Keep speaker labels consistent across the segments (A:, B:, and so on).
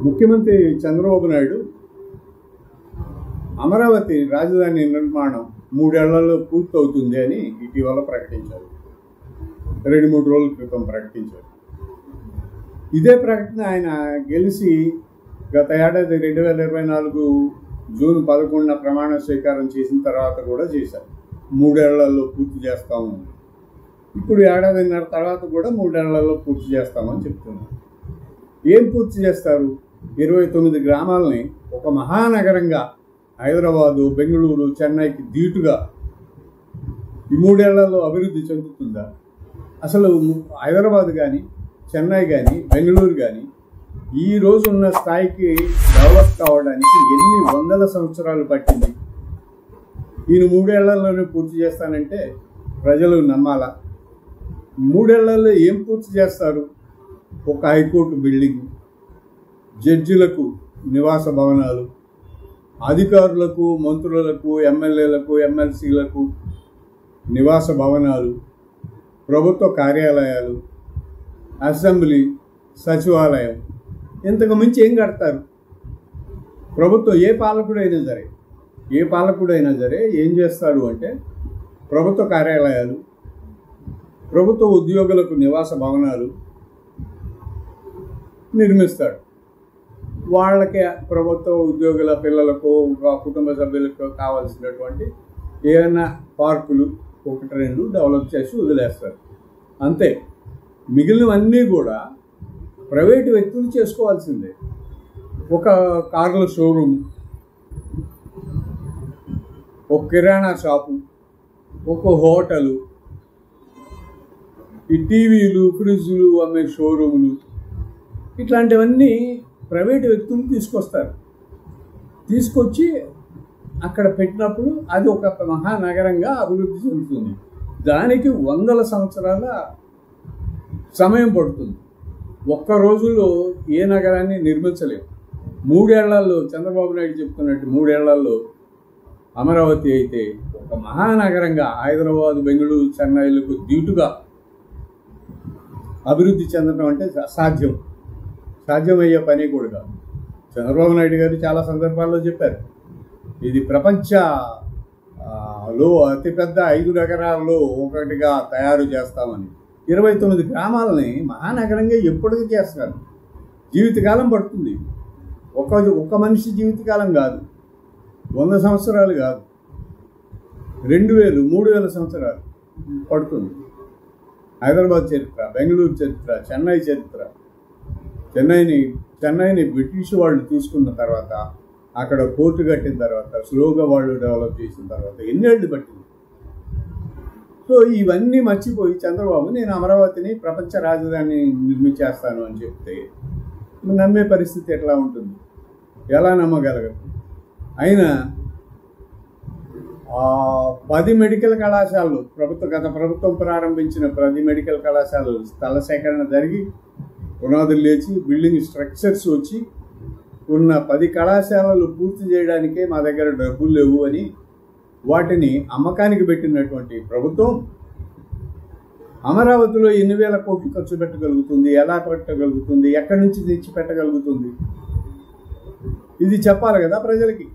A: ముఖ్యమంత్రి చంద్రబాబు నాయుడు అమరావతి రాజధాని నిర్మాణం 3 ఏళ్లలో పూర్తవుతుంది అని ఇటీవల ప్రకటించారు. 2-3 రోజుల క్రితం ప్రకటించారు. ఇదే ప్రకటన ఆయన గెలిచి గత ఏడాది 2024 జూన్ 11న ప్రమాణ స్వీకారం చేసిన తర్వాత కూడా చేశారు. 3 ఏళ్లలో పూర్తి చేస్తాము. ఇప్పుడు ఏడాదిన్నర తర్వాత కూడా 3 ఏళ్లలో పూర్తి చేస్తామని చెప్తున్నారు. ఏం పూర్తి చేస్తారు? 29 గ్రామాలని ఒక మహానగరంగా హైదరాబాదు, బెంగళూరు, చెన్నైకి ధీటుగా ఈ 3 ఏళ్లలో అభివృద్ధి చెందుతుందా? అసలు హైదరాబాద్ కానీ, చెన్నై కానీ, బెంగళూరు కానీ ఈ రోజు ఉన్న స్థాయికి డెవలప్ కావడానికి ఎన్ని వందల సంవత్సరాలు పట్టింది? ఈయన 3 ఏళ్లలోనే పూర్తి చేస్తానంటే ప్రజలు నమ్మాలా? 3 ఏళ్లలో ఏం పూర్తి చేస్తారు? ఒక హైకోర్టు బిల్డింగ్, జడ్జిలకు నివాస భవనాలు, అధికారులకు, మంత్రులకు, ఎమ్మెల్యేలకు, ఎమ్మెల్సీలకు నివాస భవనాలు, ప్రభుత్వ కార్యాలయాలు, అసెంబ్లీ, సచివాలయం, ఇంతకు మించి ఏం కడతారు? ప్రభుత్వం ఏ పాలకుడైనా సరే ఏం చేస్తారు అంటే ప్రభుత్వ కార్యాలయాలు, ప్రభుత్వ ఉద్యోగులకు నివాస భవనాలు నిర్మిస్తాడు. వాళ్ళకి ప్రభుత్వ ఉద్యోగుల పిల్లలకు, కుటుంబ సభ్యులకు కావాల్సినటువంటి ఏమైనా పార్కులు 1-2 డెవలప్ చేసి వదిలేస్తారు. అంతే. మిగిలినవన్నీ కూడా ప్రైవేటు వ్యక్తులు చేసుకోవాల్సిందే. ఒక కార్ల షోరూమ్, ఒక కిరాణా షాపు, ఒక హోటలు, ఈ టీవీలు, ఫ్రిడ్జ్లు అమ్మే షోరూములు, ఇట్లాంటివన్నీ ప్రైవేటు వ్యక్తులు తీసుకొచ్చి అక్కడ పెట్టినప్పుడు అది ఒక మహానగరంగా అభివృద్ధి చెందుతుంది. దానికి 100 సంవత్సరాల సమయం పడుతుంది. ఒక్క రోజులో ఏ నగరాన్ని నిర్మించలేము. 3 ఏళ్లలో చంద్రబాబు నాయుడు చెప్తున్నట్టు 3 ఏళ్లలో అమరావతి అయితే ఒక మహానగరంగా హైదరాబాదు, బెంగళూరు, చెన్నైలకు ధీటుగా అభివృద్ధి చెందడం అంటే సాధ్యమయ్యే పని కూడా కాదు. చంద్రబాబు నాయుడు గారు చాలా సందర్భాల్లో చెప్పారు, ఇది ప్రపంచలో అతిపెద్ద 5 నగరాల్లో ఒకటిగా తయారు చేస్తామని. 29 గ్రామాలని మహానగరంగా ఎప్పటికీ చేస్తారు. జీవితకాలం పడుతుంది. ఒక మనిషి జీవితకాలం కాదు, 100 సంవత్సరాలు కాదు, 2000-3000 సంవత్సరాలు పడుతుంది. హైదరాబాద్ చరిత్ర, బెంగళూరు చరిత్ర, చెన్నై చరిత్ర. చెన్నైని బ్రిటిష్ వాళ్ళు తీసుకున్న తర్వాత, అక్కడ పోర్టు కట్టిన తర్వాత, స్లోగా వాళ్ళు డెవలప్ చేసిన తర్వాత ఎన్నేళ్ళు పట్టింది. సో ఇవన్నీ మర్చిపోయి చంద్రబాబు నేను అమరావతిని ప్రపంచ రాజధాని నిర్మించేస్తాను అని చెప్తే నమ్మే పరిస్థితి ఎట్లా ఉంటుంది? ఎలా నమ్మగలగదు? అయినా 10 మెడికల్ కళాశాలలు గత ప్రభుత్వం ప్రారంభించిన 10 మెడికల్ కళాశాలలు స్థల సేకరణ జరిగి పునాదులు లేచి బిల్డింగ్ స్ట్రక్చర్స్ వచ్చి ఉన్న 10 కళాశాలలు పూర్తి చేయడానికే మా దగ్గర డబ్బులు లేవు అని వాటిని అమ్మకానికి పెట్టినటువంటి ప్రభుత్వం అమరావతిలో ఎన్ని వేల కోట్లు ఖర్చు పెట్టగలుగుతుంది? ఎలా పెట్టగలుగుతుంది? ఎక్కడి నుంచి తెచ్చి పెట్టగలుగుతుంది? ఇది చెప్పాలి కదా ప్రజలకి.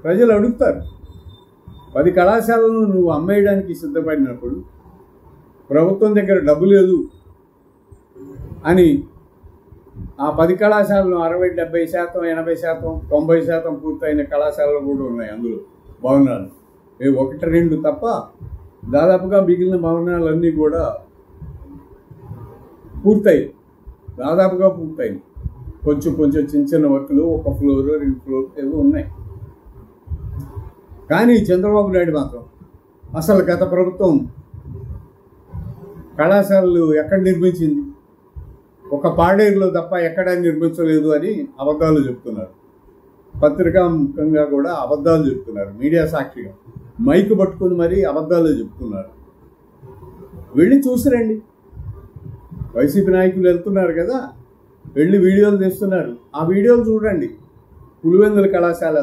A: ప్రజలు అడుగుతారు. 10 కళాశాలను నువ్వు అమ్మేయడానికి సిద్ధపడినప్పుడు ప్రభుత్వం దగ్గర డబ్బు లేదు అని ఆ 10 కళాశాలను 60-70%, 80%, 90% పూర్తయిన కళాశాలలు కూడా ఉన్నాయి. అందులో భవనాలు 1-2 తప్ప దాదాపుగా మిగిలిన భవనాలన్నీ కూడా దాదాపుగా పూర్తయి కొంచెం చిన్న వర్కులు, 1 ఫ్లోర్ 2 ఫ్లోర్ ఏవో ఉన్నాయి. కానీ చంద్రబాబు నాయుడు మాత్రం అసలు గత ప్రభుత్వం కళాశాలలు ఎక్కడ నిర్మించింది? ఒక పాడేరులో తప్ప ఎక్కడా నిర్మించలేదు అని అబద్ధాలు చెప్తున్నారు. పత్రికాముఖంగా కూడా అబద్ధాలు చెప్తున్నారు. మీడియా సాక్షిగా మైకు పట్టుకుని మరీ అబద్ధాలు చెప్తున్నారు. వెళ్ళి చూసిరండి. వైసీపీ నాయకులు వెళ్తున్నారు కదా, వెళ్ళి వీడియోలు తీస్తున్నారు. ఆ వీడియోలు చూడండి. పులివెందుల కళాశాల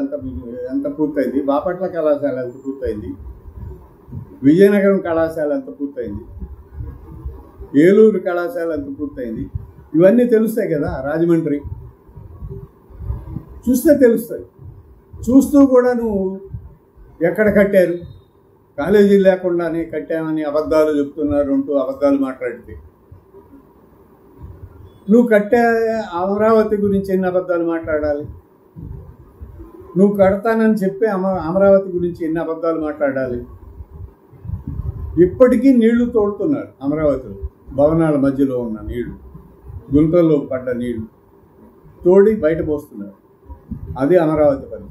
A: ఎంత పూర్తయింది, బాపట్ల కళాశాల ఎంత పూర్తయింది, విజయనగరం కళాశాల ఎంత పూర్తయింది, ఏలూరు కళాశాల ఎంత పూర్తయింది, ఇవన్నీ తెలుస్తాయి కదా. రాజమండ్రి చూస్తే తెలుస్తాయి. చూస్తూ కూడా నువ్వు ఎక్కడ కట్టారు, కాలేజీ లేకుండానే కట్టామని అబద్ధాలు చెప్తున్నారు అంటూ అబద్ధాలు మాట్లాడితే, నువ్వు కట్టే అమరావతి గురించి ఎన్ని అబద్ధాలు మాట్లాడాలి? నువ్వు కడతానని చెప్పి అమరావతి గురించి ఎన్ని అబద్ధాలు మాట్లాడాలి? ఇప్పటికీ నీళ్లు తోడుతున్నారు అమరావతిలో, భవనాల మధ్యలో ఉన్న నీళ్లు, గుంతల్లో పడ్డ నీళ్లు తోడి బయట పోస్తున్నారు. అది అమరావతి పని.